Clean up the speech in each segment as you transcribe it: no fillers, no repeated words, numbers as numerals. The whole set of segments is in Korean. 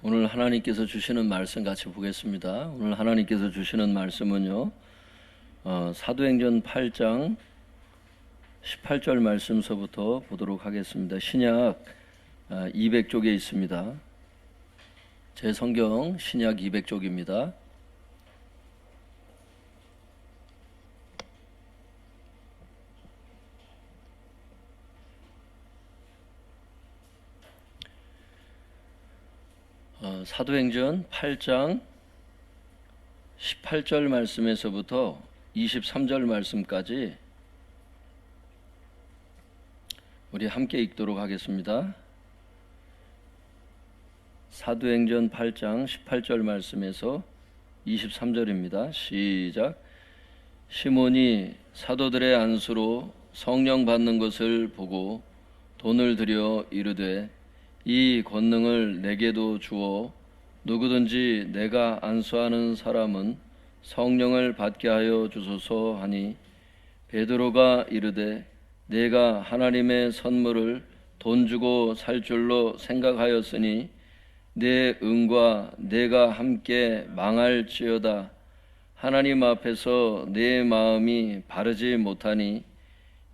오늘 하나님께서 주시는 말씀 같이 보겠습니다. 오늘 하나님께서 주시는 말씀은요, 사도행전 8장 18절 말씀서부터 보도록 하겠습니다. 신약 200쪽에 있습니다. 제 성경 신약 200쪽입니다. 사도행전 8장 18절 말씀에서부터 23절 말씀까지 우리 함께 읽도록 하겠습니다. 사도행전 8장 18절 말씀에서 23절입니다. 시작. 시몬이 사도들의 안수로 성령 받는 것을 보고 돈을 들여 이르되 이 권능을 내게도 주어 누구든지 내가 안수하는 사람은 성령을 받게 하여 주소서 하니, 베드로가 이르되 내가 하나님의 선물을 돈 주고 살 줄로 생각하였으니 내 은과 내가 함께 망할지어다. 하나님 앞에서 내 마음이 바르지 못하니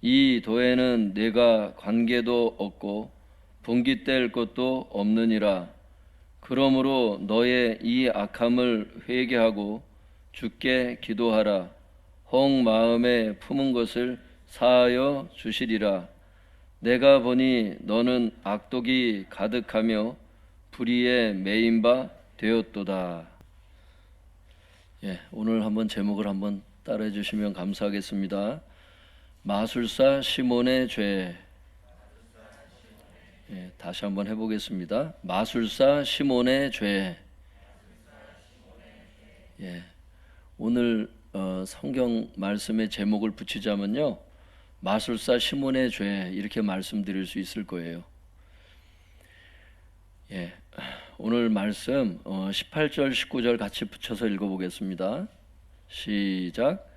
이 도에는 내가 관계도 없고 분깃될 것도 없느니라. 그러므로 너의 이 악함을 회개하고 주께 기도하라. 혹 마음에 품은 것을 사하여 주시리라. 내가 보니 너는 악독이 가득하며 불의에 매인 바 되었도다. 오늘 한번 제목을 한번 따라해 주시면 감사하겠습니다. 마술사 시몬의 죄. 다시 한번 해보겠습니다. 마술사 시몬의 죄. 오늘 성경 말씀의 제목을 붙이자면요, 마술사 시몬의 죄, 이렇게 말씀드릴 수 있을 거예요. 오늘 말씀 18절 19절 같이 붙여서 읽어보겠습니다. 시작.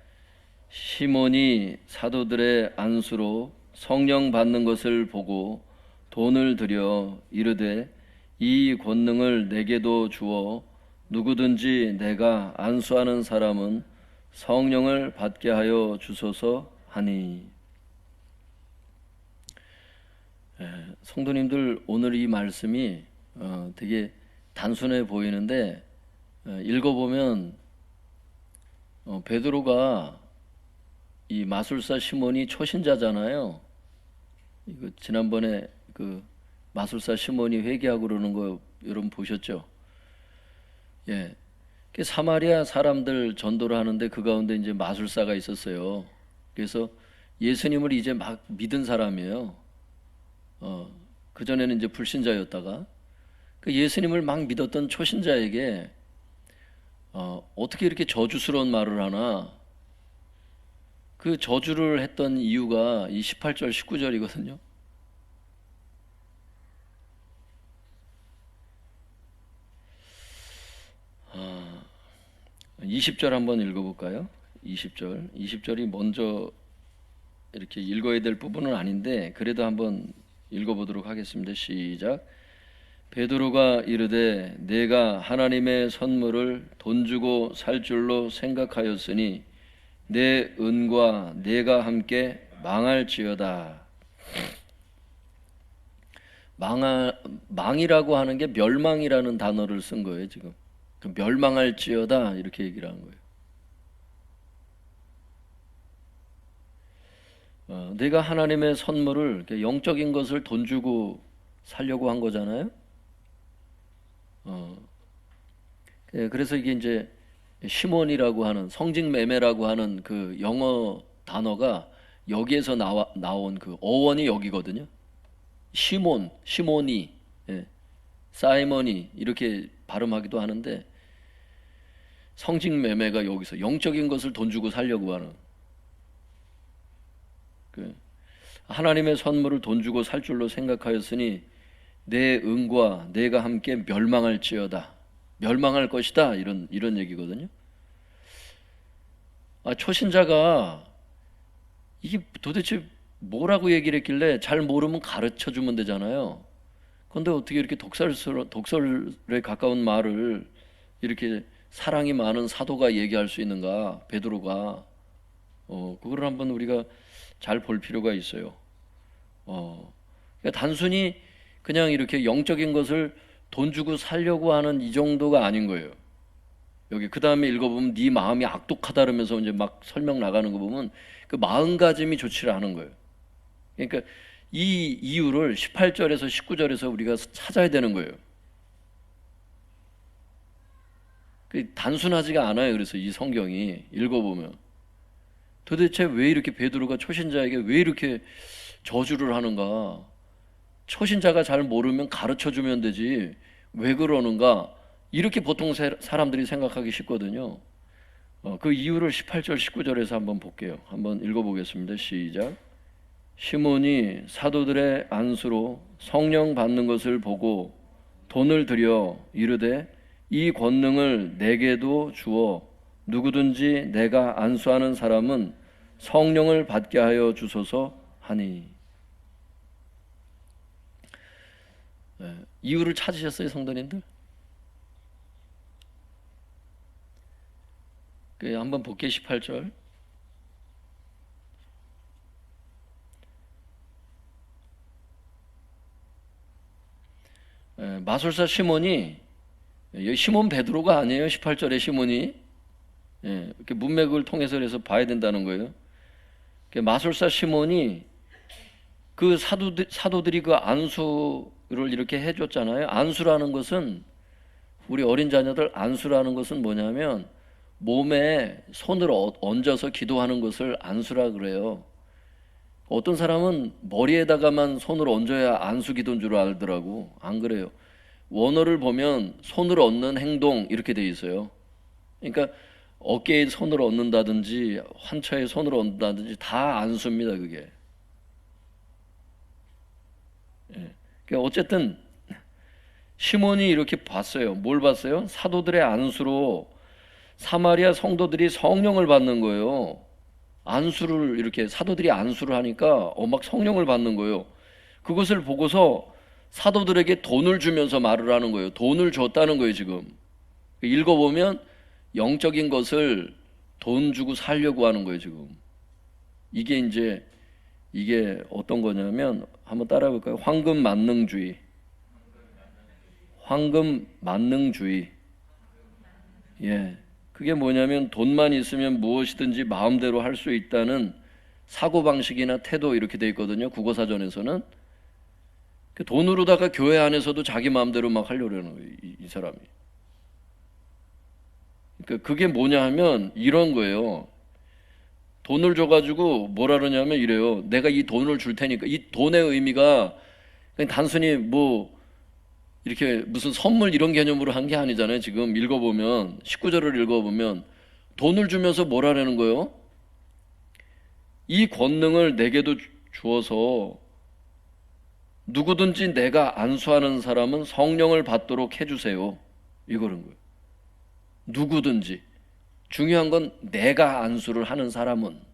시몬이 사도들의 안수로 성령 받는 것을 보고 돈을 들여 이르되 이 권능을 내게도 주어 누구든지 내가 안수하는 사람은 성령을 받게 하여 주소서 하니. 성도님들, 오늘 이 말씀이 되게 단순해 보이는데 읽어보면 베드로가 이 마술사 시몬이 초신자잖아요. 이거 지난번에 그 마술사 시몬이 회개하고 그러는 거 여러분 보셨죠? 그 사마리아 사람들 전도를 하는데 그 가운데 이제 마술사가 있었어요. 그래서 예수님을 이제 막 믿은 사람이에요. 그 전에는 이제 불신자였다가 그 예수님을 막 믿었던 초신자에게 어떻게 이렇게 저주스러운 말을 하나? 그 저주를 했던 이유가 이 18절 19절이거든요. 20절 한번 읽어볼까요? 20절이 먼저 이렇게 읽어야 될 부분은 아닌데 그래도 한번 읽어보도록 하겠습니다. 시작. 베드로가 이르되 내가 하나님의 선물을 돈 주고 살 줄로 생각하였으니 내 은과 내가 함께 망할지어다. 망이라고 하는 게 멸망이라는 단어를 쓴 거예요. 지금 멸망할지어다 이렇게 얘기를 하는 거예요. 내가 하나님의 선물을, 영적인 것을 돈 주고 살려고 한 거잖아요. 그래서 이게 이제 시몬이라고 하는, 성직매매라고 하는 그 영어 단어가 여기에서 나온 그 어원이 여기거든요. 시몬이, 사이먼이 이렇게 발음하기도 하는데 성직매매가 여기서 영적인 것을 돈 주고 살려고 하는, 하나님의 선물을 돈 주고 살 줄로 생각하였으니 내 은과 내가 함께 멸망할지어다. 멸망할 것이다. 이런 얘기거든요. 초신자가 이게 도대체 뭐라고 얘기를 했길래 잘 모르면 가르쳐 주면 되잖아요. 근데 어떻게 이렇게 독설에 가까운 말을 이렇게 사랑이 많은 사도가 얘기할 수 있는가? 베드로가 그걸 한번 우리가 잘 볼 필요가 있어요. 그러니까 단순히 그냥 이렇게 영적인 것을 돈 주고 살려고 하는 이 정도가 아닌 거예요. 여기 그 다음에 읽어보면 네 마음이 악독하다 그러면서 이제 막 설명 나가는 거 보면 그 마음가짐이 좋지를 않은 거예요. 그러니까 이 이유를 18절에서 19절에서 우리가 찾아야 되는 거예요. 단순하지가 않아요. 그래서 이 성경이 읽어보면 도대체 왜 이렇게 베드로가 초신자에게 왜 이렇게 저주를 하는가? 초신자가 잘 모르면 가르쳐주면 되지 왜 그러는가? 이렇게 보통 사람들이 생각하기 쉽거든요. 그 이유를 18절 19절에서 한번 볼게요. 한번 읽어보겠습니다. 시작. 시몬이 사도들의 안수로 성령 받는 것을 보고 돈을 들여 이르되 이 권능을 내게도 주어 누구든지 내가 안수하는 사람은 성령을 받게 하여 주소서 하니. 이유를 찾으셨어요, 성도님들? 한번 볼게요. 18절. 마술사 시몬이, 여기 시몬 베드로가 아니에요. 18절에 시몬이 이렇게 문맥을 통해서 그래서 봐야 된다는 거예요. 마술사 시몬이 그 사도들이 그 안수를 이렇게 해줬잖아요. 안수라는 것은 우리 어린 자녀들 안수라는 것은 뭐냐면 몸에 손을 얹어서 기도하는 것을 안수라 그래요. 어떤 사람은 머리에다가만 손을 얹어야 안수 기도인 줄 알더라고. 안 그래요. 원어를 보면 손을 얹는 행동 이렇게 돼 있어요. 그러니까 어깨에 손을 얹는다든지 환처에 손을 얹는다든지 다 안수입니다. 그게. 그러니까 어쨌든 시몬이 이렇게 봤어요. 뭘 봤어요? 사도들의 안수로 사마리아 성도들이 성령을 받는 거예요. 안수를 이렇게 사도들이 안수를 하니까 막 성령을 받는 거예요. 그것을 보고서 사도들에게 돈을 주면서 말을 하는 거예요. 돈을 줬다는 거예요. 지금 읽어보면 영적인 것을 돈 주고 살려고 하는 거예요. 지금 이게 어떤 거냐면 한번 따라해 볼까요? 황금 만능주의. 황금 만능주의. 그게 뭐냐면 돈만 있으면 무엇이든지 마음대로 할 수 있다는 사고방식이나 태도 이렇게 돼 있거든요. 국어사전에서는. 그 돈으로다가 교회 안에서도 자기 마음대로 막 하려고 하는 거예요. 이 사람이. 그러니까 그게 뭐냐 하면 이런 거예요. 돈을 줘가지고 뭐라 그러냐면 이래요. 내가 이 돈을 줄 테니까. 이 돈의 의미가 그냥 단순히 뭐 이렇게 무슨 선물 이런 개념으로 한 게 아니잖아요. 지금 읽어보면 19절을 읽어보면 돈을 주면서 뭐라는 거예요? 이 권능을 내게도 주어서 누구든지 내가 안수하는 사람은 성령을 받도록 해주세요. 이거는 거예요. 누구든지. 중요한 건 내가 안수를 하는 사람은.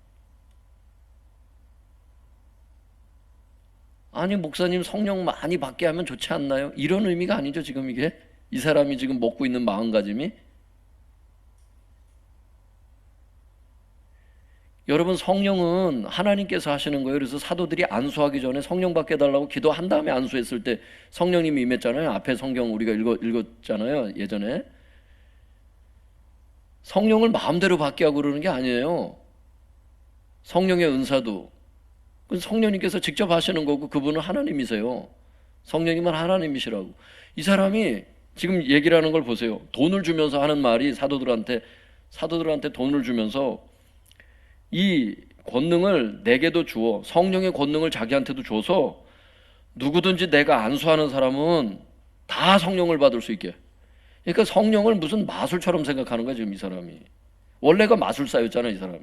아니 목사님 성령 많이 받게 하면 좋지 않나요? 이런 의미가 아니죠. 지금 이게 이 사람이 지금 먹고 있는 마음가짐이. 여러분 성령은 하나님께서 하시는 거예요. 그래서 사도들이 안수하기 전에 성령 받게 해달라고 기도한 다음에 안수했을 때 성령님이 임했잖아요. 앞에 성경 우리가 읽었잖아요. 예전에. 성령을 마음대로 받게 하고 그러는 게 아니에요. 성령의 은사도 성령님께서 직접 하시는 거고 그분은 하나님이세요. 성령님은 하나님이시라고. 이 사람이 지금 얘기를 하는 걸 보세요. 돈을 주면서 하는 말이 사도들한테 돈을 주면서 이 권능을 내게도 주어 성령의 권능을 자기한테도 줘서 누구든지 내가 안수하는 사람은 다 성령을 받을 수 있게. 그러니까 성령을 무슨 마술처럼 생각하는 거야 지금 이 사람이. 원래가 마술사였잖아요 이 사람이.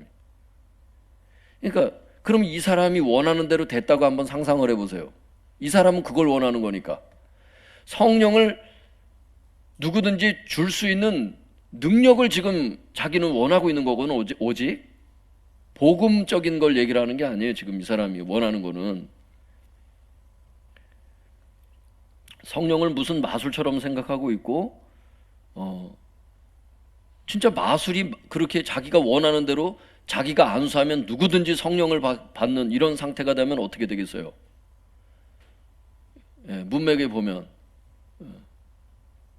그러니까 그럼 이 사람이 원하는 대로 됐다고 한번 상상을 해보세요. 이 사람은 그걸 원하는 거니까. 성령을 누구든지 줄 수 있는 능력을 지금 자기는 원하고 있는 거고는 오직 복음적인 걸 얘기를 하는 게 아니에요. 지금 이 사람이 원하는 거는 성령을 무슨 마술처럼 생각하고 있고, 진짜 마술이 그렇게 자기가 원하는 대로 자기가 안수하면 누구든지 성령을 받는 이런 상태가 되면 어떻게 되겠어요? 예, 문맥에 보면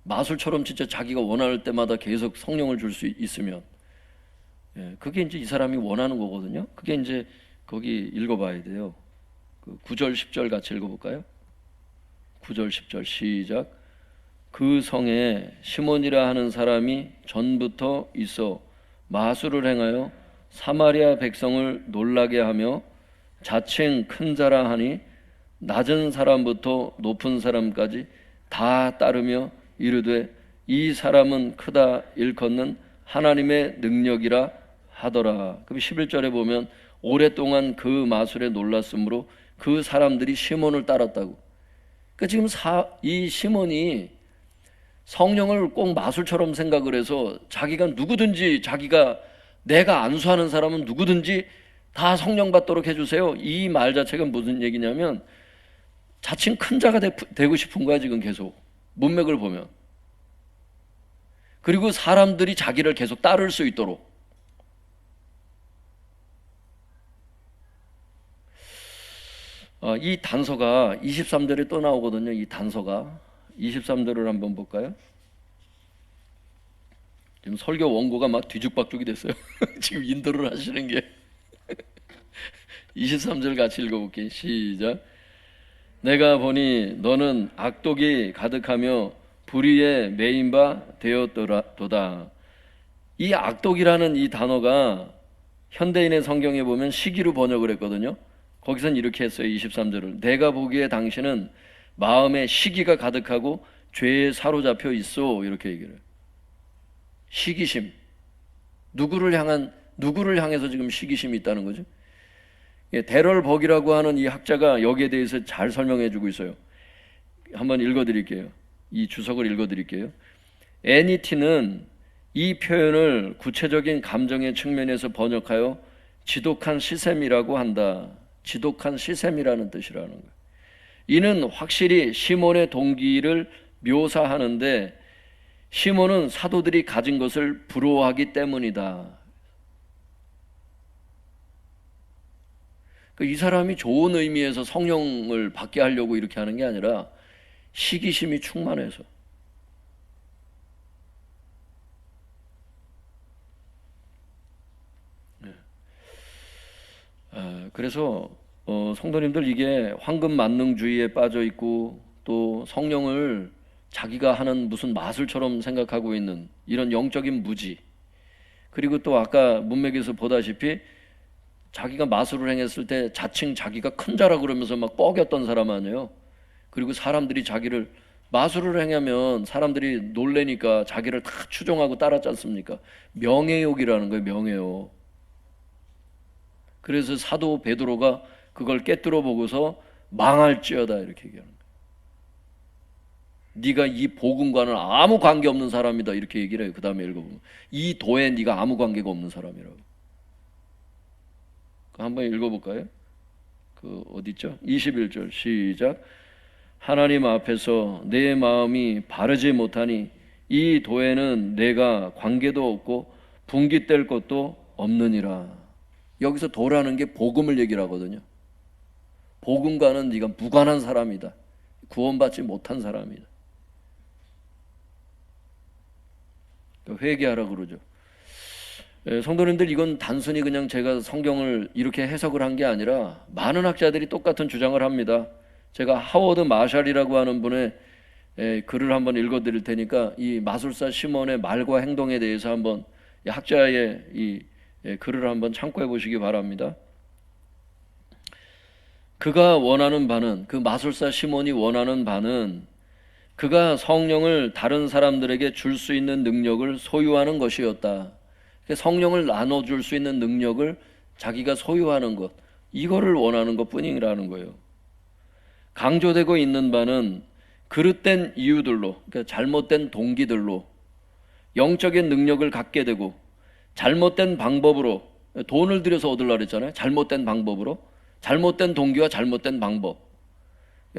마술처럼 진짜 자기가 원할 때마다 계속 성령을 줄 수 있으면, 예, 그게 이제 이 사람이 원하는 거거든요. 그게 이제 거기 읽어봐야 돼요. 그 9절 10절 같이 읽어볼까요? 9절 10절 시작. 그 성에 시몬이라 하는 사람이 전부터 있어 마술을 행하여 사마리아 백성을 놀라게 하며 자칭 큰 자라 하니 낮은 사람부터 높은 사람까지 다 따르며 이르되 이 사람은 크다 일컫는 하나님의 능력이라 하더라. 그럼 11절에 보면 오랫동안 그 마술에 놀랐으므로 그 사람들이 시몬을 따랐다고. 그러니까 지금 이 시몬이 성령을 꼭 마술처럼 생각을 해서 자기가 누구든지, 자기가 내가 안수하는 사람은 누구든지 다 성령 받도록 해주세요. 이 말 자체가 무슨 얘기냐면 자칭 큰 자가 되고 싶은 거야 지금 계속 문맥을 보면. 그리고 사람들이 자기를 계속 따를 수 있도록. 이 단서가 23절에 또 나오거든요. 이 단서가 23절을 한번 볼까요? 지금 설교 원고가 막 뒤죽박죽이 됐어요. 지금 인도를 하시는 게 23절 같이 읽어볼게요. 시작. 내가 보니 너는 악독이 가득하며 불의에 매인 바 되었도다. 이 악독이라는 이 단어가 현대인의 성경에 보면 시기로 번역을 했거든요. 거기선 이렇게 했어요. 23절을 내가 보기에 당신은 마음에 시기가 가득하고 죄에 사로잡혀 있어, 이렇게 얘기를 해요. 시기심, 누구를 향해서 지금 시기심이 있다는 거죠. 데럴 벅이라고 하는 이 학자가 여기에 대해서 잘 설명해 주고 있어요. 한번 읽어드릴게요. 이 주석을 읽어드릴게요. 애니티는 이 표현을 구체적인 감정의 측면에서 번역하여 지독한 시샘이라고 한다. 지독한 시샘이라는 뜻이라는 거예요. 이는 확실히 시몬의 동기를 묘사하는데 시몬은 사도들이 가진 것을 부러워하기 때문이다. 이 사람이 좋은 의미에서 성령을 받게 하려고 이렇게 하는 게 아니라 시기심이 충만해서. 그래서 성도님들, 이게 황금 만능주의에 빠져 있고 또 성령을 자기가 하는 무슨 마술처럼 생각하고 있는 이런 영적인 무지, 그리고 또 아까 문맥에서 보다시피 자기가 마술을 행했을 때 자칭 자기가 큰 자라 그러면서 막 뻐겼던 사람 아니에요. 그리고 사람들이 자기를 마술을 행하면 사람들이 놀래니까 자기를 다 추종하고 따랐지 않습니까? 명예욕이라는 거예요. 명예욕. 그래서 사도 베드로가 그걸 깨뜨려 보고서 망할지어다 이렇게 얘기하는 거예요. 네가 이 복음과는 아무 관계없는 사람이다 이렇게 얘기를 해요. 그 다음에 읽어보면 이 도에 네가 아무 관계가 없는 사람이라고. 한번 읽어볼까요? 그 어디 있죠? 21절 시작. 하나님 앞에서 내 마음이 바르지 못하니 이 도에는 내가 관계도 없고 분깃될 것도 없느니라. 여기서 도라는 게 복음을 얘기를 하거든요. 복음과는 네가 무관한 사람이다. 구원받지 못한 사람이다. 회개하라 그러죠. 성도님들, 이건 단순히 그냥 제가 성경을 이렇게 해석을 한 게 아니라 많은 학자들이 똑같은 주장을 합니다. 제가 하워드 마샬이라고 하는 분의 글을 한번 읽어드릴 테니까 이 마술사 시몬의 말과 행동에 대해서 한번 학자의 이 글을 한번 참고해 보시기 바랍니다. 그가 원하는 바는, 그 마술사 시몬이 원하는 바는 그가 성령을 다른 사람들에게 줄 수 있는 능력을 소유하는 것이었다. 성령을 나눠줄 수 있는 능력을 자기가 소유하는 것, 이거를 원하는 것뿐이라는 거예요. 강조되고 있는 바는 그릇된 이유들로, 그러니까 잘못된 동기들로 영적인 능력을 갖게 되고 잘못된 방법으로, 돈을 들여서 얻으려고 했잖아요. 잘못된 방법으로, 잘못된 동기와 잘못된 방법,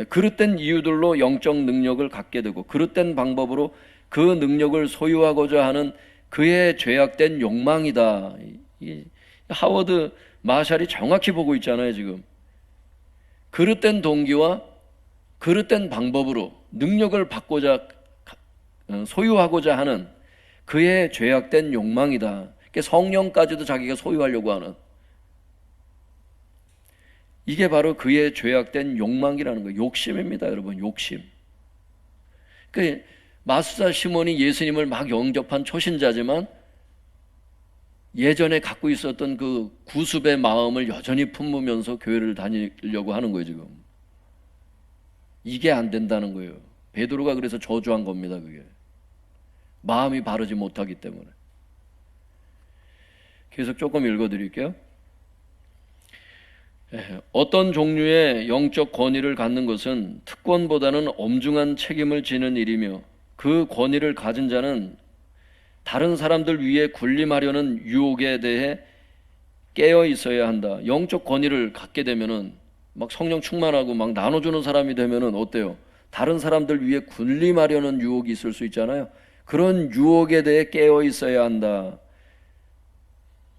그릇된 이유들로 영적 능력을 갖게 되고 그릇된 방법으로 그 능력을 소유하고자 하는 그의 죄악된 욕망이다. 하워드 마샬이 정확히 보고 있잖아요, 지금. 그릇된 동기와 그릇된 방법으로 능력을 받고자 소유하고자 하는 그의 죄악된 욕망이다. 성령까지도 자기가 소유하려고 하는, 이게 바로 그의 죄악된 욕망이라는 거예요. 욕심입니다, 여러분. 욕심. 그 마수사 시몬이 예수님을 막 영접한 초신자지만 예전에 갖고 있었던 그 구습의 마음을 여전히 품으면서 교회를 다니려고 하는 거예요, 지금. 이게 안 된다는 거예요. 베드로가 그래서 저주한 겁니다, 그게. 마음이 바르지 못하기 때문에. 계속 조금 읽어드릴게요. 어떤 종류의 영적 권위를 갖는 것은 특권보다는 엄중한 책임을 지는 일이며 그 권위를 가진 자는 다른 사람들 위에 군림하려는 유혹에 대해 깨어 있어야 한다. 영적 권위를 갖게 되면은 막 성령 충만하고 막 나눠주는 사람이 되면은 어때요? 다른 사람들 위에 군림하려는 유혹이 있을 수 있잖아요. 그런 유혹에 대해 깨어 있어야 한다.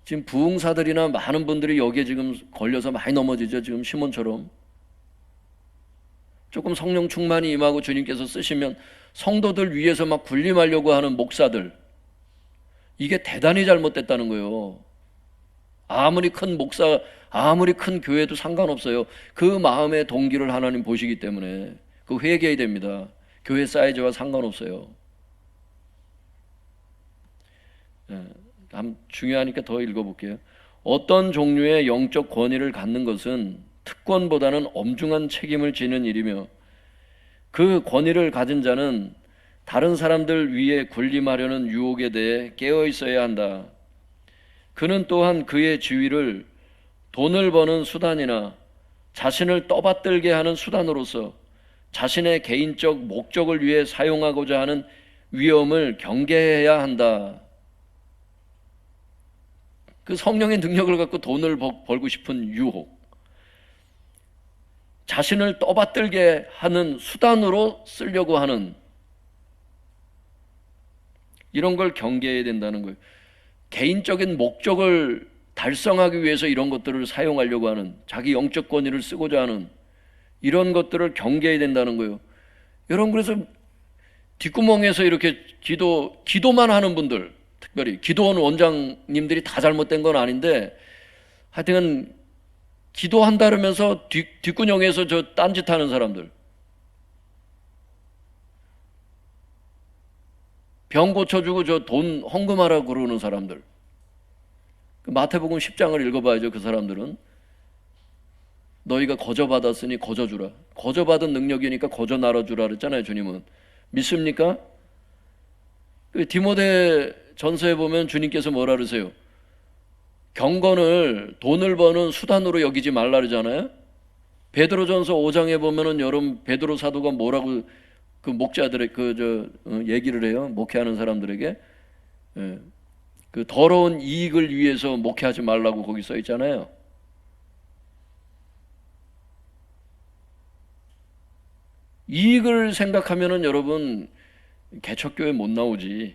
지금 부흥사들이나 많은 분들이 여기에 지금 걸려서 많이 넘어지죠. 지금 시몬처럼. 조금 성령 충만이 임하고 주님께서 쓰시면 성도들 위해서 막 군림하려고 하는 목사들, 이게 대단히 잘못됐다는 거예요. 아무리 큰 목사, 아무리 큰 교회도 상관없어요. 그 마음의 동기를 하나님 보시기 때문에 그 회개해야 됩니다. 교회 사이즈와 상관없어요. 중요하니까 더 읽어볼게요. 어떤 종류의 영적 권위를 갖는 것은 특권보다는 엄중한 책임을 지는 일이며 그 권위를 가진 자는 다른 사람들 위에 군림하려는 유혹에 대해 깨어 있어야 한다. 그는 또한 그의 지위를 돈을 버는 수단이나 자신을 떠받들게 하는 수단으로서 자신의 개인적 목적을 위해 사용하고자 하는 위험을 경계해야 한다. 그 성령의 능력을 갖고 돈을 벌고 싶은 유혹, 자신을 떠받들게 하는 수단으로 쓰려고 하는, 이런 걸 경계해야 된다는 거예요. 개인적인 목적을 달성하기 위해서 이런 것들을 사용하려고 하는, 자기 영적 권위를 쓰고자 하는 이런 것들을 경계해야 된다는 거예요. 여러분, 그래서 뒷구멍에서 이렇게 기도만 하는 분들, 특별히 기도원 원장님들이 다 잘못된 건 아닌데 하여튼 기도한다 그러면서 뒷구녕에서 저 딴짓하는 사람들, 병 고쳐주고 저 돈 헌금하라고 그러는 사람들, 마태복음 10장을 읽어봐야죠. 그 사람들은 너희가 거저받았으니 거저주라. 거저받은 능력이니까 거저 나눠주라 그랬잖아요. 주님은. 믿습니까? 디모데 전서에 보면 주님께서 뭐라 그러세요? 경건을 돈을 버는 수단으로 여기지 말라 그러잖아요. 베드로전서 5장에 보면은 여러분 베드로 사도가 뭐라고 그 목자들의 얘기를 해요. 목회하는 사람들에게 그 더러운 이익을 위해서 목회하지 말라고 거기 써 있잖아요. 이익을 생각하면은 여러분 개척교회 못 나오지.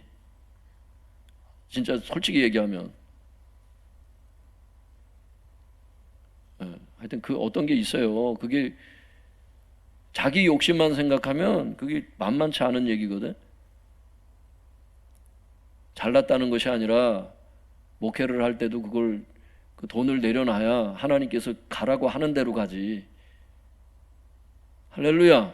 진짜 솔직히 얘기하면. 하여튼 그 어떤 게 있어요. 그게 자기 욕심만 생각하면 그게 만만치 않은 얘기거든. 잘났다는 것이 아니라 목회를 할 때도 그걸 그 돈을 내려놔야 하나님께서 가라고 하는 대로 가지. 할렐루야.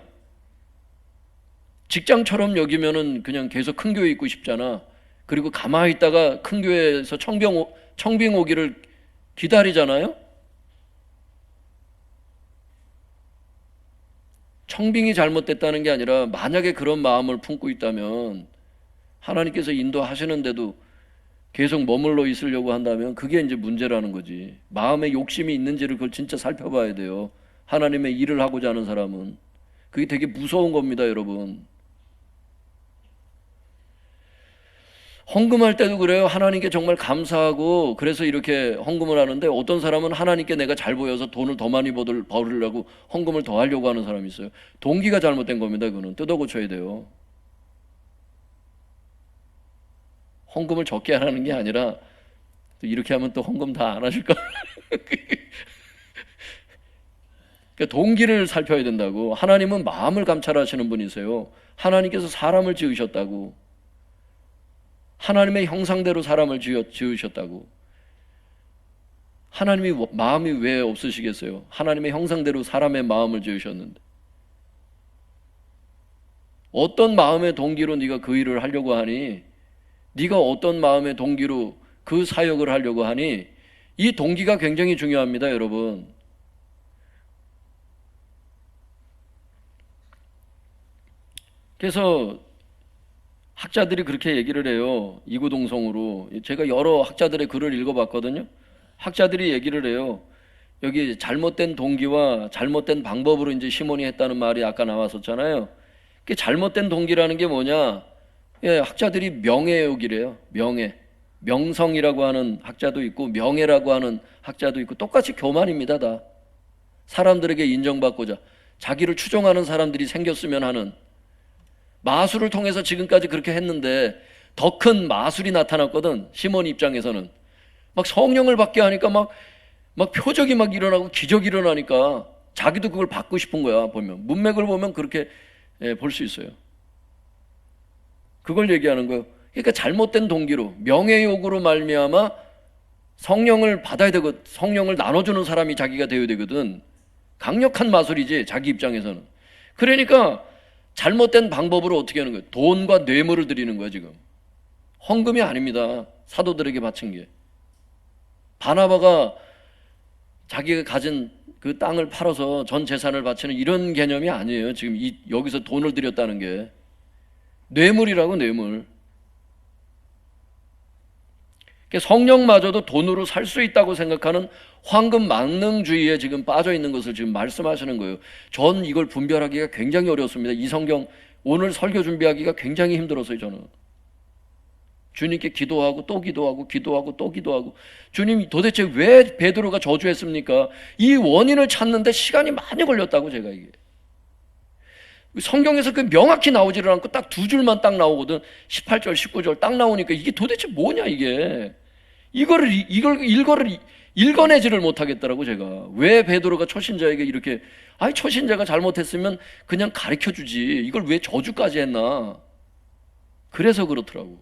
직장처럼 여기면은 그냥 계속 큰 교회 있고 싶잖아. 그리고 가만히 있다가 큰 교회에서 청빙 오기를 기다리잖아요. 청빙이 잘못됐다는 게 아니라 만약에 그런 마음을 품고 있다면 하나님께서 인도하시는데도 계속 머물러 있으려고 한다면 그게 이제 문제라는 거지. 마음에 욕심이 있는지를 그걸 진짜 살펴봐야 돼요. 하나님의 일을 하고자 하는 사람은. 그게 되게 무서운 겁니다, 여러분. 헌금할 때도 그래요. 하나님께 정말 감사하고 그래서 이렇게 헌금을 하는데, 어떤 사람은 하나님께 내가 잘 보여서 돈을 더 많이 벌으려고 헌금을 더 하려고 하는 사람이 있어요. 동기가 잘못된 겁니다. 그거는 뜯어 고쳐야 돼요. 헌금을 적게 하라는 게 아니라, 또 이렇게 하면 또 헌금 다 안 하실까? 그러니까 동기를 살펴야 된다고. 하나님은 마음을 감찰하시는 분이세요. 하나님께서 사람을 지으셨다고. 하나님의 형상대로 사람을 지으셨다고. 하나님이 마음이 왜 없으시겠어요? 하나님의 형상대로 사람의 마음을 지으셨는데. 어떤 마음의 동기로 네가 그 일을 하려고 하니? 네가 어떤 마음의 동기로 그 사역을 하려고 하니? 이 동기가 굉장히 중요합니다, 여러분. 그래서 학자들이 그렇게 얘기를 해요. 이구동성으로. 제가 여러 학자들의 글을 읽어봤거든요. 학자들이 얘기를 해요. 여기 잘못된 동기와 잘못된 방법으로 이제 시몬이 했다는 말이 아까 나왔었잖아요. 그 잘못된 동기라는 게 뭐냐? 예, 학자들이 명예욕이래요. 명성이라고 하는 학자도 있고 명예라고 하는 학자도 있고, 똑같이 교만입니다, 다. 사람들에게 인정받고자 자기를 추종하는 사람들이 생겼으면 하는, 마술을 통해서 지금까지 그렇게 했는데 더 큰 마술이 나타났거든. 시몬 입장에서는 막 성령을 받게 하니까 막 표적이 막 일어나고 기적이 일어나니까 자기도 그걸 받고 싶은 거야. 보면 문맥을 보면 그렇게 볼 수 있어요. 그걸 얘기하는 거예요. 그러니까 잘못된 동기로, 명예욕으로 말미암아 성령을 받아야 되고 성령을 나눠주는 사람이 자기가 되어야 되거든. 강력한 마술이지, 자기 입장에서는. 그러니까 잘못된 방법으로 어떻게 하는 거예요? 돈과 뇌물을 드리는 거야, 지금. 헌금이 아닙니다. 사도들에게 바친 게. 바나바가 자기가 가진 그 땅을 팔아서 전 재산을 바치는 이런 개념이 아니에요. 지금 여기서 돈을 들였다는 게. 뇌물이라고, 뇌물. 성령마저도 돈으로 살 수 있다고 생각하는 황금 만능주의에 지금 빠져 있는 것을 지금 말씀하시는 거예요. 전 이걸 분별하기가 굉장히 어렵습니다. 이 성경 오늘 설교 준비하기가 굉장히 힘들었어요, 저는. 주님께 기도하고 또 기도하고 기도하고 또 기도하고, 주님 도대체 왜 베드로가 저주했습니까? 이 원인을 찾는데 시간이 많이 걸렸다고, 제가. 이게 성경에서 그 명확히 나오지를 않고 딱 두 줄만 딱 나오거든. 18절 19절 딱 나오니까 이게 도대체 뭐냐, 이게. 이걸 읽어내지를 못하겠더라고, 제가. 왜 베드로가 초신자에게 이렇게, 초신자가 잘못했으면 그냥 가르쳐주지, 이걸 왜 저주까지 했나. 그래서 그렇더라고.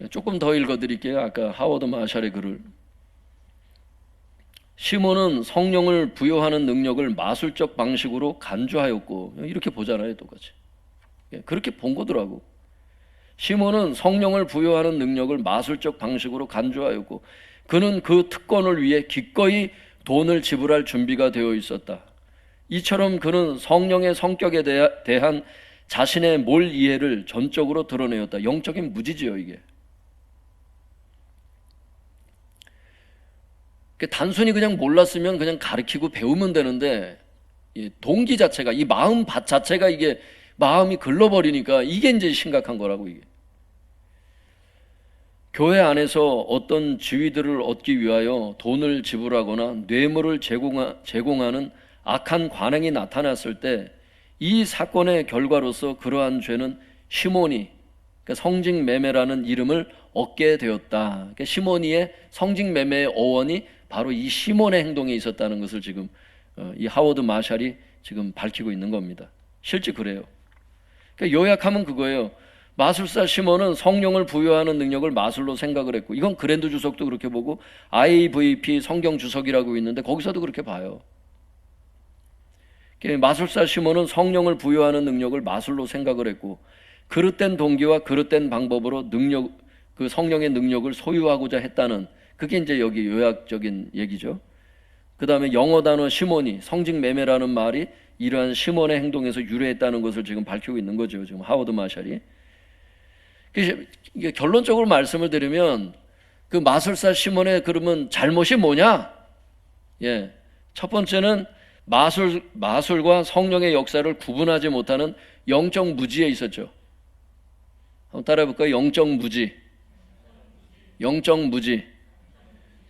조금 더 읽어드릴게요. 아까 하워드 마샬의 글을. 시몬은 성령을 부여하는 능력을 마술적 방식으로 간주하였고, 이렇게 보잖아요, 똑같이. 그렇게 본 거더라고. 시몬은 성령을 부여하는 능력을 마술적 방식으로 간주하였고, 그는 그 특권을 위해 기꺼이 돈을 지불할 준비가 되어 있었다. 이처럼 그는 성령의 성격에 대한 자신의 몰 이해를 전적으로 드러내었다. 영적인 무지지요, 이게. 단순히 그냥 몰랐으면 그냥 가르치고 배우면 되는데, 동기 자체가, 이 마음밭 자체가, 이게 마음이 글러버리니까 이게 이제 심각한 거라고. 이게 교회 안에서 어떤 지위들을 얻기 위하여 돈을 지불하거나 뇌물을 제공하는 악한 관행이 나타났을 때, 이 사건의 결과로서 그러한 죄는 시몬이, 그러니까 성직매매라는 이름을 얻게 되었다. 그러니까 시몬이의 성직매매의 어원이 바로 이 시몬의 행동에 있었다는 것을 지금 이 하워드 마샬이 지금 밝히고 있는 겁니다. 실제 그래요. 그러니까 요약하면 그거예요. 마술사 시몬은 성령을 부여하는 능력을 마술로 생각을 했고, 이건 그랜드 주석도 그렇게 보고 IVP 성경 주석이라고 있는데 거기서도 그렇게 봐요. 마술사 시몬은 성령을 부여하는 능력을 마술로 생각을 했고, 그릇된 동기와 그릇된 방법으로 그 성령의 능력을 소유하고자 했다는, 그게 이제 여기 요약적인 얘기죠. 그 다음에 영어 단어 시몬이, 성직매매라는 말이 이러한 시몬의 행동에서 유래했다는 것을 지금 밝히고 있는 거죠, 지금 하워드 마샬이. 이게 결론적으로 말씀을 드리면, 그 마술사 시몬의 그러면 잘못이 뭐냐? 첫 번째는 마술과 성령의 역사를 구분하지 못하는 영적 무지에 있었죠. 한번 따라해 볼까요? 영적 무지. 영적 무지.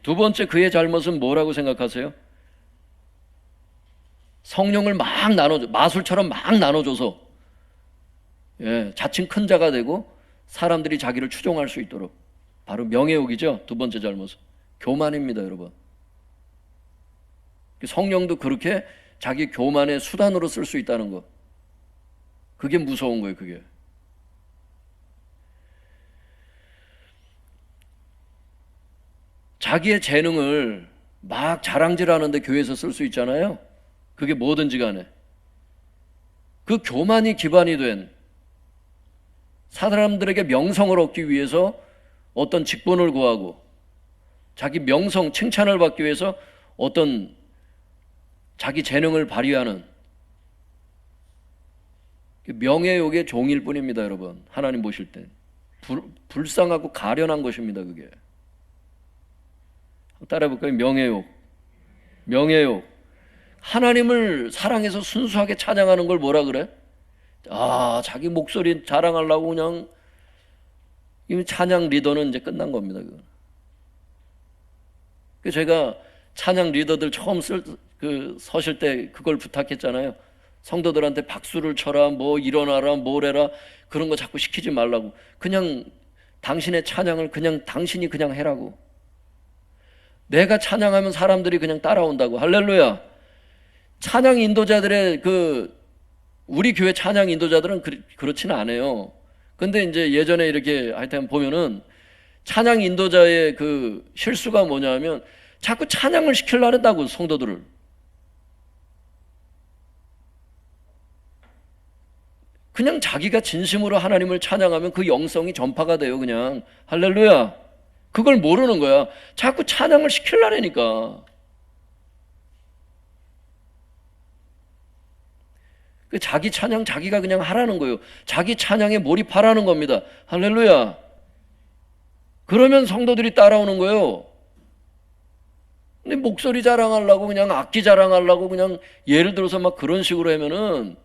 두 번째 그의 잘못은 뭐라고 생각하세요? 성령을 막 나눠줘, 마술처럼 막 나눠줘서 자칭 큰 자가 되고 사람들이 자기를 추종할 수 있도록, 바로 명예욕이죠. 두 번째 잘못은 교만입니다, 여러분. 성령도 그렇게 자기 교만의 수단으로 쓸 수 있다는 거, 그게 무서운 거예요. 그게 자기의 재능을 막 자랑질하는데 교회에서 쓸 수 있잖아요. 그게 뭐든지 간에 그 교만이 기반이 된, 사람들에게 명성을 얻기 위해서 어떤 직분을 구하고 자기 명성, 칭찬을 받기 위해서 어떤 자기 재능을 발휘하는 명예욕의 종일 뿐입니다, 여러분. 하나님 보실 때 불쌍하고 가련한 것입니다. 그게 따라해볼까요? 명예욕. 명예욕. 하나님을 사랑해서 순수하게 찬양하는 걸 뭐라 그래? 자기 목소리 자랑하려고 그냥, 이미 찬양 리더는 이제 끝난 겁니다. 제가 찬양 리더들 처음 서실 때 그걸 부탁했잖아요. 성도들한테 박수를 쳐라, 뭐 일어나라, 뭐래라, 그런 거 자꾸 시키지 말라고. 그냥 당신의 찬양을 그냥 당신이 그냥 해라고. 내가 찬양하면 사람들이 그냥 따라온다고. 할렐루야. 찬양 인도자들의 우리 교회 찬양 인도자들은 그렇지는 않아요. 근데 이제 예전에 이렇게 하여튼 보면은 찬양 인도자의 그 실수가 뭐냐면 자꾸 찬양을 시키려고 한다고, 성도들을. 그냥 자기가 진심으로 하나님을 찬양하면 그 영성이 전파가 돼요, 그냥. 할렐루야. 그걸 모르는 거야. 자꾸 찬양을 시키려니까. 자기 찬양 자기가 그냥 하라는 거예요. 자기 찬양에 몰입하라는 겁니다. 할렐루야. 그러면 성도들이 따라오는 거예요. 근데 목소리 자랑하려고, 그냥 악기 자랑하려고, 그냥 예를 들어서 막 그런 식으로 하면은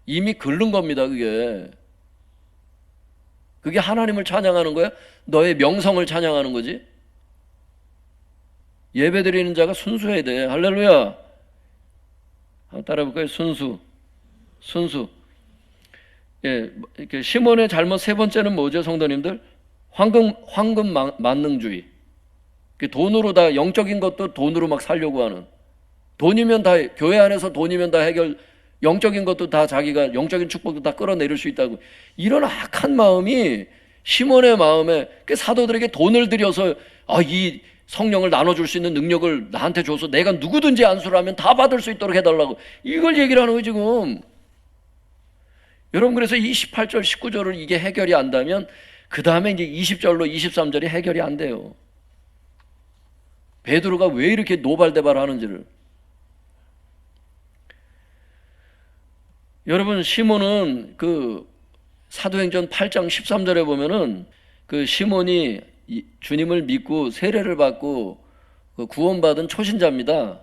이미 긁는 겁니다. 그게 하나님을 찬양하는 거야? 너의 명성을 찬양하는 거지? 예배 드리는 자가 순수해야 돼. 할렐루야. 한번 따라해볼까요? 순수. 이렇게 시몬의 잘못 세 번째는 뭐죠, 성도님들? 황금 만능주의. 돈으로 다, 영적인 것도 돈으로 막 살려고 하는. 돈이면 다, 교회 안에서 돈이면 다 해결, 영적인 것도 다 자기가, 영적인 축복도 다 끌어내릴 수 있다고. 이런 악한 마음이 시몬의 마음에, 사도들에게 돈을 들여서 이 성령을 나눠줄 수 있는 능력을 나한테 줘서 내가 누구든지 안수를 하면 다 받을 수 있도록 해달라고, 이걸 얘기를 하는 거예요, 지금. 여러분, 그래서 이 18절, 19절을 이게 해결이 안 되면 그 다음에 이제 20절로 23절이 해결이 안 돼요. 베드로가 왜 이렇게 노발대발 하는지를. 여러분, 시몬은 사도행전 8장 13절에 보면은 시몬이 주님을 믿고 세례를 받고 구원받은 초신자입니다.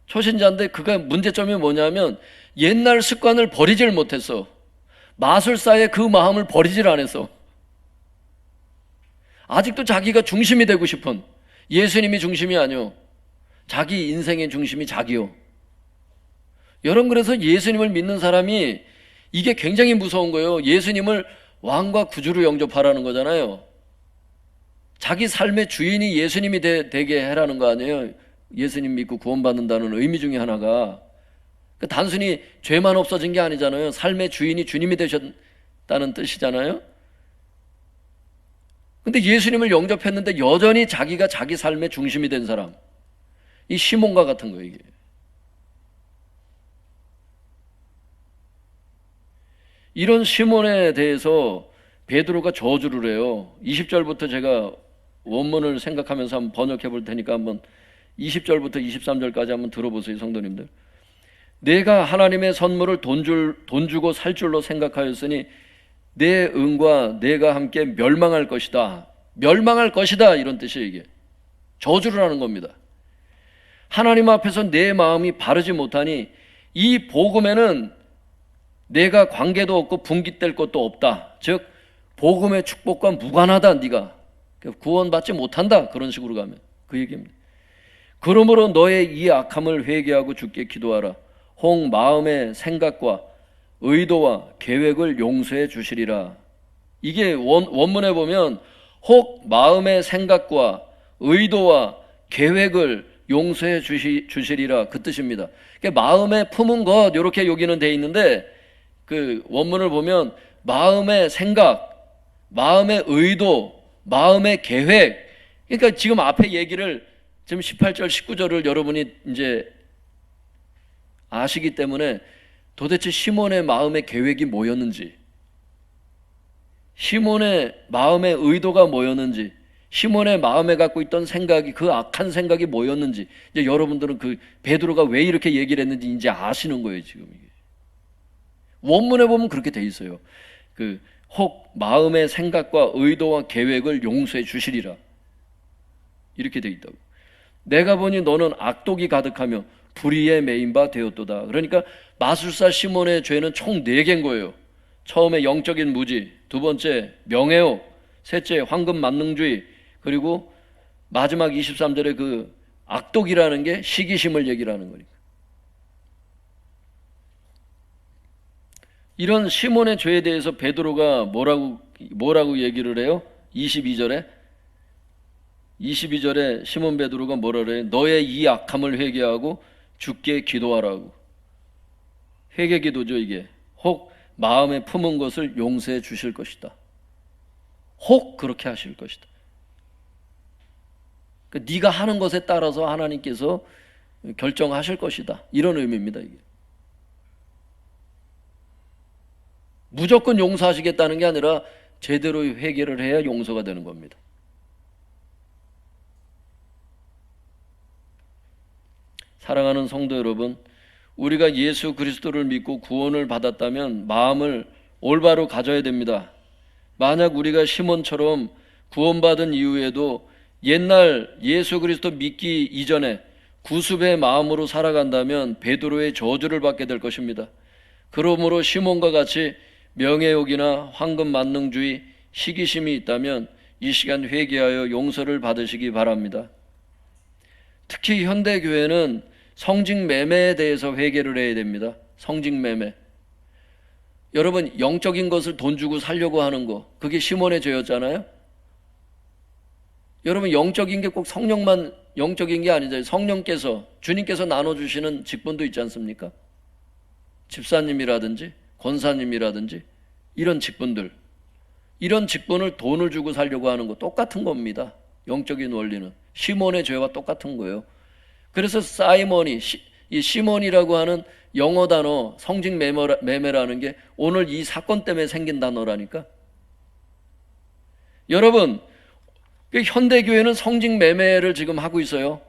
초신자인데 그가 문제점이 뭐냐면 옛날 습관을 버리질 못했어. 마술사의 그 마음을 버리질 않았어. 아직도 자기가 중심이 되고 싶은, 예수님이 중심이 아니요, 자기 인생의 중심이 자기요. 여러분, 그래서 예수님을 믿는 사람이 이게 굉장히 무서운 거예요. 예수님을 왕과 구주로 영접하라는 거잖아요. 자기 삶의 주인이 예수님이 되게 해라는 거 아니에요. 예수님 믿고 구원받는다는 의미 중에 하나가 단순히 죄만 없어진 게 아니잖아요. 삶의 주인이 주님이 되셨다는 뜻이잖아요. 근데 예수님을 영접했는데 여전히 자기가 자기 삶의 중심이 된 사람, 이 시몬과 같은 거예요, 이게. 이런 시몬에 대해서 베드로가 저주를 해요. 20절부터 제가 원문을 생각하면서 한번 번역해 볼 테니까 한번 20절부터 23절까지 한번 들어보세요, 성도님들. 내가 하나님의 선물을 돈 주고 살 줄로 생각하였으니 내 응과 내가 함께 멸망할 것이다. 멸망할 것이다, 이런 뜻이에요. 이게 저주를 하는 겁니다. 하나님 앞에서 내 마음이 바르지 못하니 이 복음에는 내가 관계도 없고 분깃될 것도 없다. 즉 복음의 축복과 무관하다. 네가 구원받지 못한다. 그런 식으로 가면 그 얘기입니다. 그러므로 너의 이 악함을 회개하고 주께 기도하라. 혹 마음의 생각과 의도와 계획을 용서해 주시리라. 이게 원문에 보면 혹 마음의 생각과 의도와 계획을 용서해 주시리라 그 뜻입니다. 그러니까 마음에 품은 것 이렇게 여기는 돼 있는데 그 원문을 보면 마음의 생각, 마음의 의도, 마음의 계획. 그러니까 지금 앞에 얘기를 지금 18절, 19절을 여러분이 이제 아시기 때문에 도대체 시몬의 마음의 계획이 뭐였는지, 시몬의 마음의 의도가 뭐였는지, 시몬의 마음에 갖고 있던 생각이 그 악한 생각이 뭐였는지 이제 여러분들은 그 베드로가 왜 이렇게 얘기를 했는지 이제 아시는 거예요. 지금 이게 원문에 보면 그렇게 돼 있어요. 그 혹 마음의 생각과 의도와 계획을 용서해 주시리라 이렇게 돼 있다고. 내가 보니 너는 악독이 가득하며 불의에 매인 바 되었도다. 그러니까 마술사 시몬의 죄는 총 4개인 거예요. 처음에 영적인 무지, 두 번째 명예욕, 셋째 황금 만능주의, 그리고 마지막 23절에 그 악독이라는 게 시기심을 얘기하는 거니까. 이런 시몬의 죄에 대해서 베드로가 뭐라고 얘기를 해요? 22절에 시몬 베드로가 뭐라 그래요? 너의 이 악함을 회개하고 주께 기도하라고. 회개 기도죠 이게. 혹 마음에 품은 것을 용서해 주실 것이다. 혹 그렇게 하실 것이다. 그러니까 네가 하는 것에 따라서 하나님께서 결정하실 것이다. 이런 의미입니다 이게. 무조건 용서하시겠다는 게 아니라 제대로 회개를 해야 용서가 되는 겁니다. 사랑하는 성도 여러분, 우리가 예수 그리스도를 믿고 구원을 받았다면 마음을 올바로 가져야 됩니다. 만약 우리가 시몬처럼 구원받은 이후에도 옛날 예수 그리스도 믿기 이전에 구습의 마음으로 살아간다면 베드로의 저주를 받게 될 것입니다. 그러므로 시몬과 같이 명예욕이나 황금 만능주의, 시기심이 있다면 이 시간 회개하여 용서를 받으시기 바랍니다. 특히 현대교회는 성직 매매에 대해서 회개를 해야 됩니다. 성직 매매. 여러분 영적인 것을 돈 주고 살려고 하는 거, 그게 시몬의 죄였잖아요. 여러분 영적인 게 꼭 성령만 영적인 게 아니잖아요. 성령께서 주님께서 나눠주시는 직분도 있지 않습니까? 집사님이라든지 권사님이라든지 이런 직분들, 이런 직분을 돈을 주고 살려고 하는 거 똑같은 겁니다. 영적인 원리는 시몬의 죄와 똑같은 거예요. 그래서 사이먼이 이 시몬이라고 하는 영어 단어 성직 매매라는 게 오늘 이 사건 때문에 생긴 단어라니까. 여러분 현대교회는 성직 매매를 지금 하고 있어요.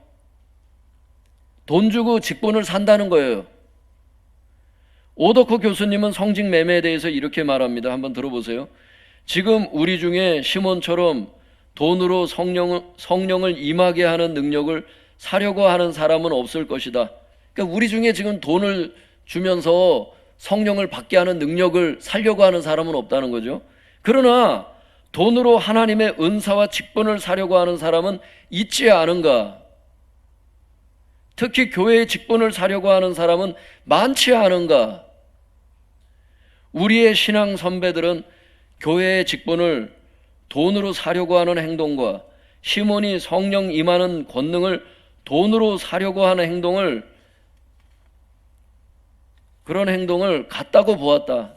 돈 주고 직분을 산다는 거예요. 오더코 교수님은 성직 매매에 대해서 이렇게 말합니다. 한번 들어보세요. 지금 우리 중에 시몬처럼 돈으로 성령을 임하게 하는 능력을 사려고 하는 사람은 없을 것이다. 그러니까 우리 중에 지금 돈을 주면서 성령을 받게 하는 능력을 살려고 하는 사람은 없다는 거죠. 그러나 돈으로 하나님의 은사와 직분을 사려고 하는 사람은 있지 않은가? 특히 교회의 직분을 사려고 하는 사람은 많지 않은가? 우리의 신앙 선배들은 교회의 직분을 돈으로 사려고 하는 행동과 시몬이 성령 임하는 권능을 돈으로 사려고 하는 그런 행동을 같다고 보았다.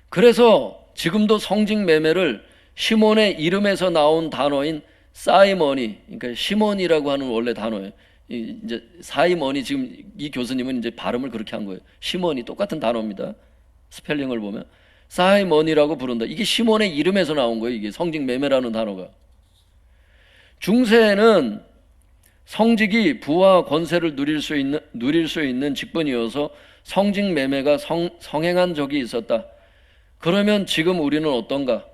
그래서 지금도 성직 매매를 시몬의 이름에서 나온 단어인 사이먼이, 그러니까 시몬이라고 하는 원래 단어예요. 이제 사이먼이 지금 이 교수님은 이제 발음을 그렇게 한 거예요. 시몬이 똑같은 단어입니다. 스펠링을 보면 사이먼이라고 부른다. 이게 시몬의 이름에서 나온 거예요. 이게 성직 매매라는 단어가. 중세에는 성직이 부와 권세를 누릴 수 있는 직분이어서 성직 매매가 성행한 적이 있었다. 그러면 지금 우리는 어떤가?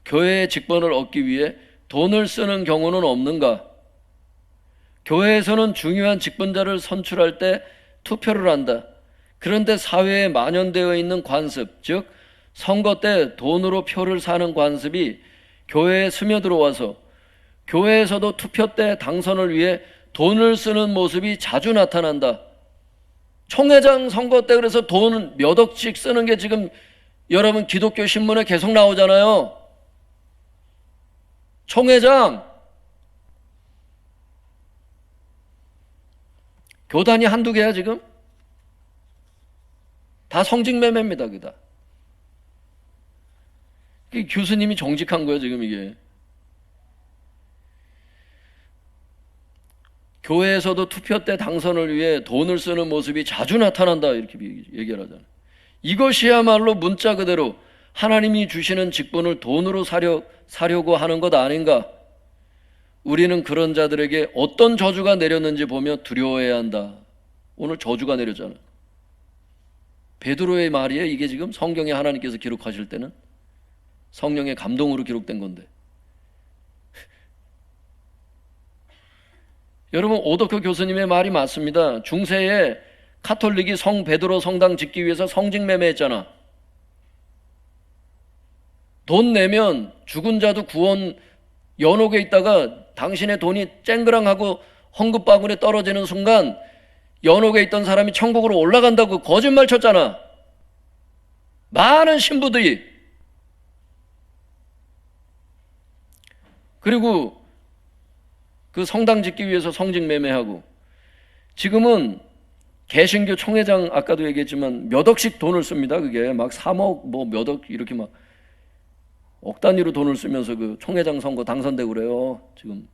교회의 직분을 얻기 위해 돈을 쓰는 경우는 없는가? 교회에서는 중요한 직분자를 선출할 때 투표를 한다. 그런데 사회에 만연되어 있는 관습, 즉 선거 때 돈으로 표를 사는 관습이 교회에 스며들어와서 교회에서도 투표 때 당선을 위해 돈을 쓰는 모습이 자주 나타난다. 총회장 선거 때 그래서 돈 몇 억씩 쓰는 게 지금 여러분 기독교 신문에 계속 나오잖아요. 총회장 교단이 한두 개야 지금? 다 성직매매입니다. 그다. 교수님이 정직한 거예요 지금 이게. 교회에서도 투표 때 당선을 위해 돈을 쓰는 모습이 자주 나타난다 이렇게 얘기를 하잖아요. 이것이야말로 문자 그대로 하나님이 주시는 직분을 돈으로 사려고 하는 것 아닌가? 우리는 그런 자들에게 어떤 저주가 내렸는지 보며 두려워해야 한다. 오늘 저주가 내렸잖아요. 베드로의 말이에요. 이게 지금 성경에 하나님께서 기록하실 때는 성령의 감동으로 기록된 건데. 여러분 오덕호 교수님의 말이 맞습니다. 중세에 카톨릭이 성 베드로 성당 짓기 위해서 성직 매매했잖아. 돈 내면 죽은 자도 구원 연옥에 있다가 당신의 돈이 쨍그랑하고 헌금바구니에 떨어지는 순간 연옥에 있던 사람이 천국으로 올라간다고 거짓말 쳤잖아. 많은 신부들이. 그리고 그 성당 짓기 위해서 성직 매매하고 지금은 개신교 총회장 아까도 얘기했지만 몇 억씩 돈을 씁니다. 그게 막 3억 뭐 몇 억 이렇게 막 억 단위로 돈을 쓰면서 그 총회장 선거 당선되고 그래요. 지금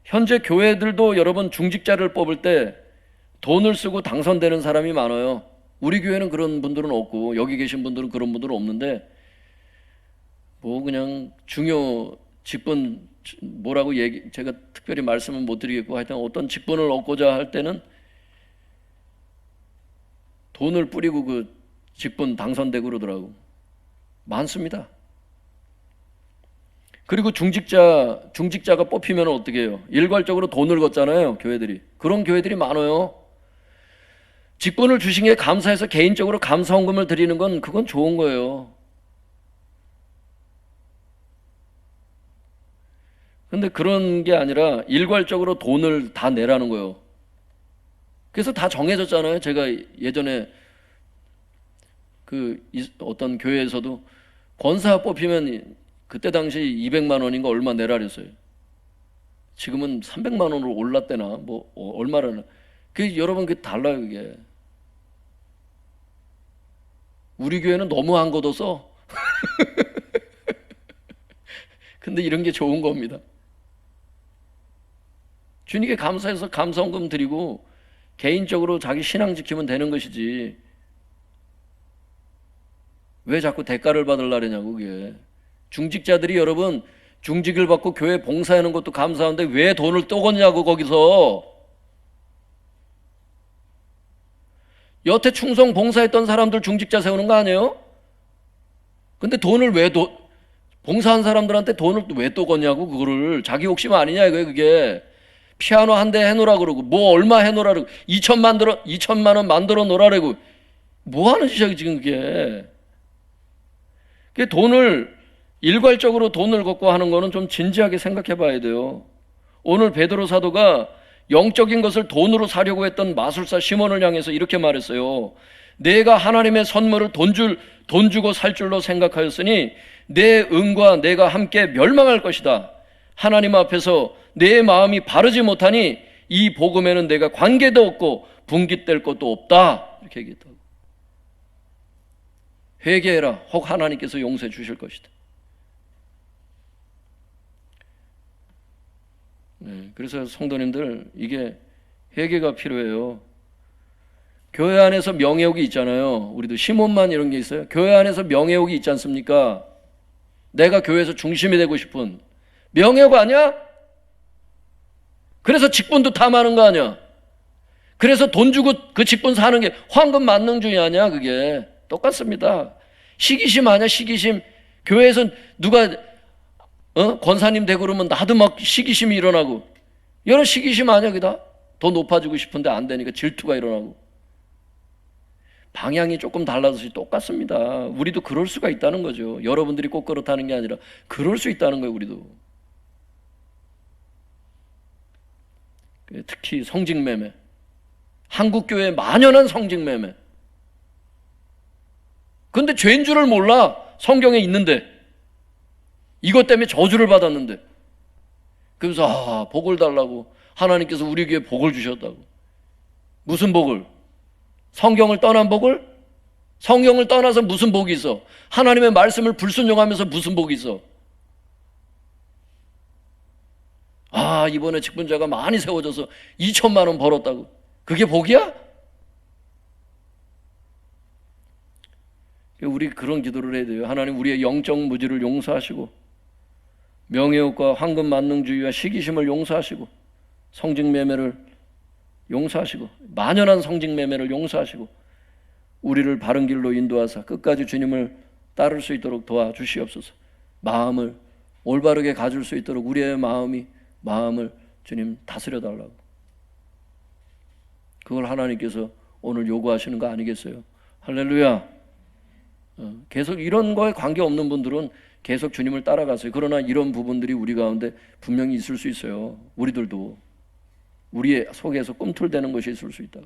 현재 교회들도 여러분 중직자를 뽑을 때 돈을 쓰고 당선되는 사람이 많아요. 우리 교회는 그런 분들은 없고 여기 계신 분들은 그런 분들은 없는데 뭐 그냥 중요 직분 뭐라고 제가 특별히 말씀은 못 드리겠고 하여튼 어떤 직분을 얻고자 할 때는 돈을 뿌리고 그 직분 당선되고 그러더라고. 많습니다. 그리고 중직자가 뽑히면 어떻게 해요? 일괄적으로 돈을 걷잖아요, 교회들이. 그런 교회들이 많아요. 직분을 주신 게 감사해서 개인적으로 감사헌금을 드리는 건 그건 좋은 거예요. 근데 그런 게 아니라 일괄적으로 돈을 다 내라는 거예요. 그래서 다 정해졌잖아요. 제가 예전에 그 어떤 교회에서도 권사 뽑히면 그때 당시 200만 원인가 얼마 내라 그랬어요. 지금은 300만 원으로 올랐대나 뭐 얼마나. 그 여러분 그 달라요 그게. 우리 교회는 너무 안 걷어서 근데 이런 게 좋은 겁니다. 주님께 감사해서 감사헌금 드리고 개인적으로 자기 신앙 지키면 되는 것이지 왜 자꾸 대가를 받으려냐고. 그게 중직자들이 여러분 중직을 받고 교회 봉사하는 것도 감사한데 왜 돈을 또 걷냐고. 거기서 여태 충성 봉사했던 사람들 중직자 세우는 거 아니에요? 근데 돈을 왜 봉사한 사람들한테 돈을 왜 또 걷냐고. 그거를 자기 욕심 아니냐 이거예요. 그게 피아노 한 대 해놓으라 그러고 뭐 얼마 해놓으라 그러고 2천만 원 만들어 놓으라 그러고 뭐 하는 짓이야 지금 그게. 그 돈을 일괄적으로 돈을 걷고 하는 거는 좀 진지하게 생각해 봐야 돼요. 오늘 베드로 사도가 영적인 것을 돈으로 사려고 했던 마술사 시몬을 향해서 이렇게 말했어요. 내가 하나님의 선물을 돈 주고 살 줄로 생각하였으니 내 은과 내가 함께 멸망할 것이다. 하나님 앞에서 내 마음이 바르지 못하니 이 복음에는 내가 관계도 없고 분깃될 것도 없다. 이렇게 얘기했다고. 회개해라. 혹 하나님께서 용서해 주실 것이다. 네, 그래서 성도님들 이게 회개가 필요해요. 교회 안에서 명예욕이 있잖아요. 우리도 시몬만 이런 게 있어요. 교회 안에서 명예욕이 있지 않습니까? 내가 교회에서 중심이 되고 싶은 명예욕 아니야? 그래서 직분도 탐하는 거 아니야? 그래서 돈 주고 그 직분 사는 게 황금 만능주의 아니야? 그게 똑같습니다. 시기심 아니야? 시기심. 교회에서 누가 권사님 되고 그러면 나도 막 시기심이 일어나고. 여러 시기심 아니야? 그다? 더 높아지고 싶은데 안 되니까 질투가 일어나고. 방향이 조금 달라서 똑같습니다. 우리도 그럴 수가 있다는 거죠. 여러분들이 꼭 그렇다는 게 아니라 그럴 수 있다는 거예요. 우리도. 특히 성직매매, 한국교회 만연한 성직매매. 근데 죄인 줄을 몰라. 성경에 있는데, 이것 때문에 저주를 받았는데, 그래서 복을 달라고 하나님께서 우리 교회에 복을 주셨다고. 무슨 복을? 성경을 떠난 복을? 성경을 떠나서 무슨 복이 있어? 하나님의 말씀을 불순종하면서 무슨 복이 있어? 이번에 직분자가 많이 세워져서 2천만 원 벌었다고. 그게 복이야? 우리 그런 기도를 해야 돼요. 하나님, 우리의 영적 무지를 용서하시고, 명예욕과 황금 만능주의와 시기심을 용서하시고, 성직매매를 용서하시고, 만연한 성직매매를 용서하시고, 우리를 바른 길로 인도하사 끝까지 주님을 따를 수 있도록 도와주시옵소서. 마음을 올바르게 가질 수 있도록 우리의 마음을 주님 다스려 달라고. 그걸 하나님께서 오늘 요구하시는 거 아니겠어요? 할렐루야. 계속 이런 거에 관계없는 분들은 계속 주님을 따라가세요. 그러나 이런 부분들이 우리 가운데 분명히 있을 수 있어요. 우리들도 우리의 속에서 꿈틀대는 것이 있을 수 있다.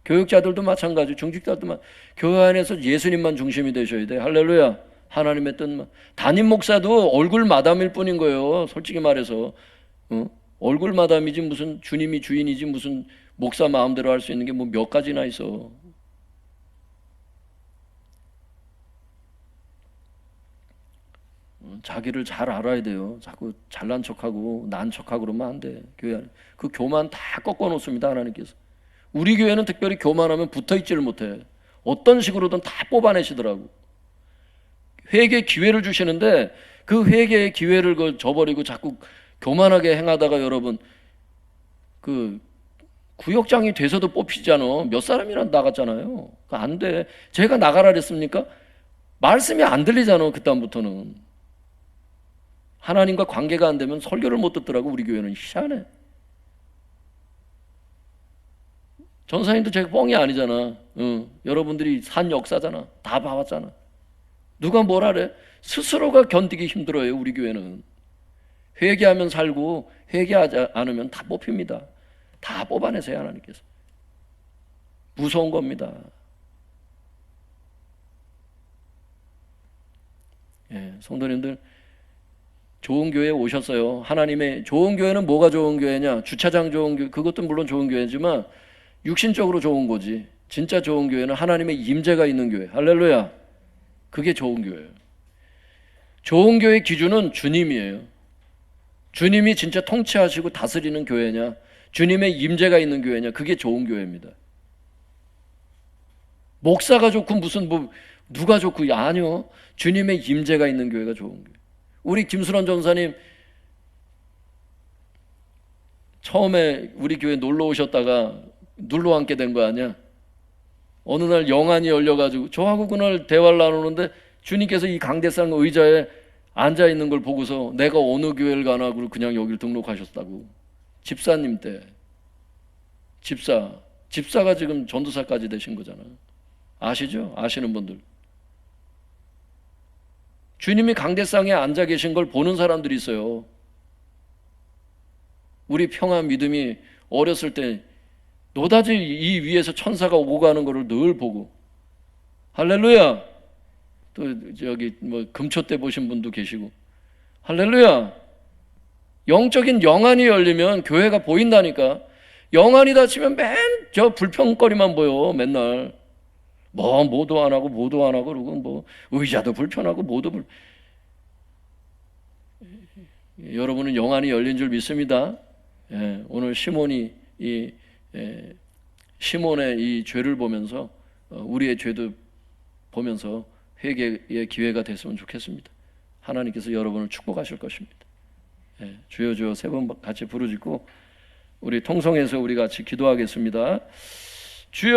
교육자들도 마찬가지, 중직자들도 교회 안에서 예수님만 중심이 되셔야 돼. 할렐루야. 하나님의 뜻만. 담임 목사도 얼굴 마담일 뿐인 거예요. 솔직히 말해서 얼굴 마담이지 무슨 주님이 주인이지 무슨 목사 마음대로 할 수 있는 게 뭐 몇 가지나 있어. 자기를 잘 알아야 돼요. 자꾸 잘난 척하고 난 척하고 그러면 안 돼. 교회 안에 그 교만 다 꺾어 놓습니다. 하나님께서. 우리 교회는 특별히 교만하면 붙어있지를 못해. 어떤 식으로든 다 뽑아내시더라고. 회개 기회를 주시는데 그 회개의 기회를 저버리고 자꾸 교만하게 행하다가 여러분 그 구역장이 돼서도 뽑히잖아. 몇 사람이나 나갔잖아요. 안 돼. 제가 나가라 그랬습니까? 말씀이 안 들리잖아. 그다음부터는 하나님과 관계가 안 되면 설교를 못 듣더라고. 우리 교회는 희한해. 전사님도 제가 뻥이 아니잖아. 여러분들이 산 역사잖아. 다 봐왔잖아. 누가 뭐라 그래? 스스로가 견디기 힘들어요. 우리 교회는. 회개하면 살고 회개하지 않으면 다 뽑힙니다. 다 뽑아내세요. 하나님께서. 무서운 겁니다. 성도님들, 좋은 교회에 오셨어요. 하나님의 좋은 교회는 뭐가 좋은 교회냐? 주차장 좋은 교회, 그것도 물론 좋은 교회지만 육신적으로 좋은 거지. 진짜 좋은 교회는 하나님의 임재가 있는 교회. 할렐루야. 그게 좋은 교회예요. 좋은 교회의 기준은 주님이에요. 주님이 진짜 통치하시고 다스리는 교회냐, 주님의 임재가 있는 교회냐, 그게 좋은 교회입니다. 목사가 좋고 무슨 누가 좋고, 아니요. 주님의 임재가 있는 교회가 좋은 교회. 우리 김순원 전사님 처음에 우리 교회 놀러 오셨다가 눌러 앉게 된 거 아니야? 어느 날 영안이 열려가지고 저하고 그날 대화를 나누는데 주님께서 이 강대상 의자에 앉아 있는 걸 보고서 내가 어느 교회를 가나 그냥 여기를 등록하셨다고. 집사님 때. 집사가 지금 전도사까지 되신 거잖아. 아시죠? 아시는 분들. 주님이 강대상에 앉아 계신 걸 보는 사람들이 있어요. 우리 평화 믿음이 어렸을 때 노다지 이 위에서 천사가 오고 가는 거를 늘 보고. 할렐루야. 또 저기 금초 때 보신 분도 계시고. 할렐루야. 영적인 영안이 열리면 교회가 보인다니까. 영안이 닫히면 맨 저 불평거리만 보여. 맨날 뭐도 안 하고 그러고 의자도 불편하고 여러분은 영안이 열린 줄 믿습니다. 오늘 시몬의 이 죄를 보면서 우리의 죄도 보면서 회개의 기회가 됐으면 좋겠습니다. 하나님께서 여러분을 축복하실 것입니다. 주여 주여 세 번 같이 부르짖고 우리 통성에서 우리 같이 기도하겠습니다. 주여.